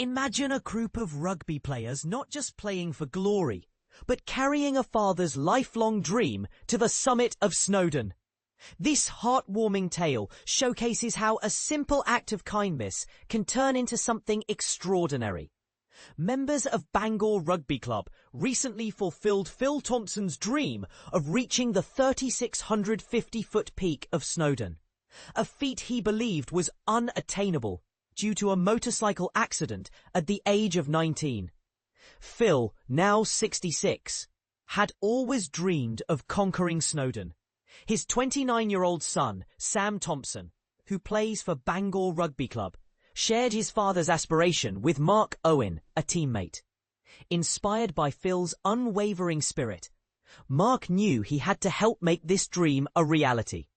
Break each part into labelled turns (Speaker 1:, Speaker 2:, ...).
Speaker 1: Imagine a group of rugby players not just playing for glory, but carrying a father's lifelong dream to the summit of Snowdon. This heartwarming tale showcases how a simple act of kindness can turn into something extraordinary. Members of Bangor Rugby Club recently fulfilled Phil Thompson's dream of reaching the 3,650-foot peak of Snowdon, a feat he believed was unattainable due to a motorcycle accident at the age of 19. Phil, now 66, had always dreamed of conquering Snowdon. His 29-year-old son, Sam Thompson, who plays for Bangor Rugby Club, shared his father's aspiration with Mark Owen, a teammate. Inspired by Phil's unwavering spirit, Mark knew he had to help make this dream a reality.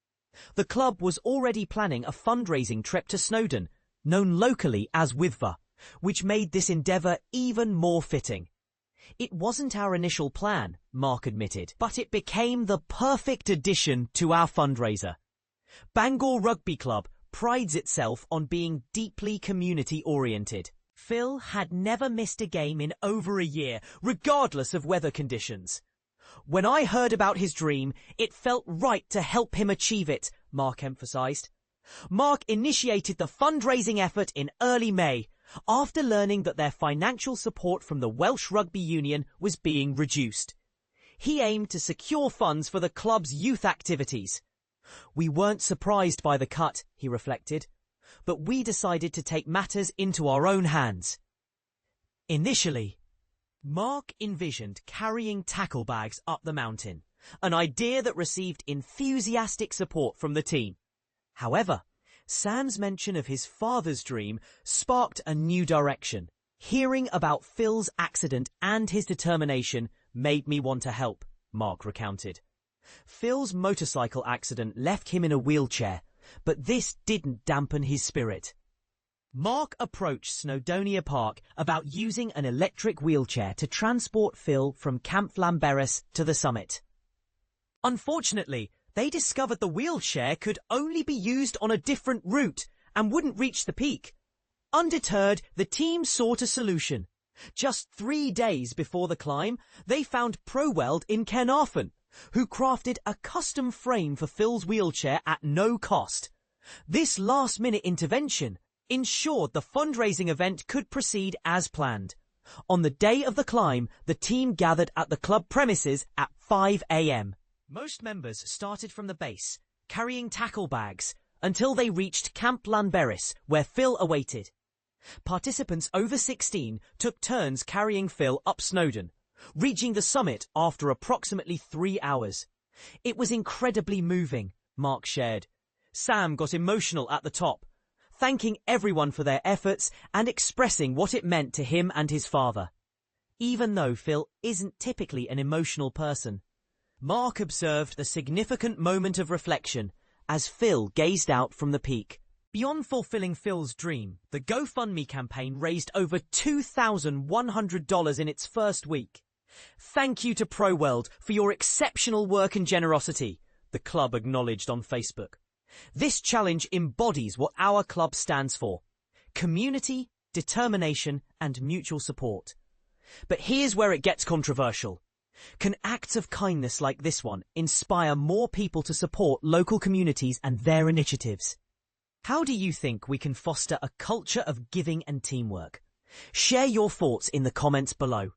Speaker 1: The club was already planning a fundraising trip to Snowdon, known locally as Withva, which made this endeavour even more fitting. It wasn't our initial plan, Mark admitted, but it became the perfect addition to our fundraiser. Bangor Rugby Club prides itself on being deeply community-oriented. Phil had never missed a game in over a year, regardless of weather conditions. When I heard about his dream, it felt right to help him achieve it, Mark emphasised. Mark initiated the fundraising effort in early May, after learning that their financial support from the Welsh Rugby Union was being reduced. He aimed to secure funds for the club's youth activities. We weren't surprised by the cut, he reflected, but we decided to take matters into our own hands. Initially, Mark envisioned carrying tackle bags up the mountain, an idea that received enthusiastic support from the team. However, Sam's mention of his father's dream sparked a new direction. Hearing about Phil's accident and his determination made me want to help, Mark recounted. Phil's motorcycle accident left him in a wheelchair, but this didn't dampen his spirit. Mark approached Snowdonia Park about using an electric wheelchair to transport Phil from Camp Llanberis to the summit. Unfortunately, they discovered the wheelchair could only be used on a different route and wouldn't reach the peak. Undeterred, the team sought a solution. Just 3 days before the climb, they found ProWeld in Caernarfon, who crafted a custom frame for Phil's wheelchair at no cost. This last-minute intervention ensured the fundraising event could proceed as planned. On the day of the climb, the team gathered at the club premises at 5 a.m. Most members started from the base, carrying tackle bags, until they reached Camp Llanberis, where Phil awaited. Participants over 16 took turns carrying Phil up Snowdon, reaching the summit after approximately 3 hours. It was incredibly moving, Mark shared. Sam got emotional at the top, thanking everyone for their efforts and expressing what it meant to him and his father. Even though Phil isn't typically an emotional person, Mark observed a significant moment of reflection as Phil gazed out from the peak. Beyond fulfilling Phil's dream, the GoFundMe campaign raised over $2,100 in its first week. Thank you to ProWeld for your exceptional work and generosity, the club acknowledged on Facebook. This challenge embodies what our club stands for: community, determination, and mutual support. But here's where it gets controversial. Can acts of kindness like this one inspire more people to support local communities and their initiatives? How do you think we can foster a culture of giving and teamwork? Share your thoughts in the comments below.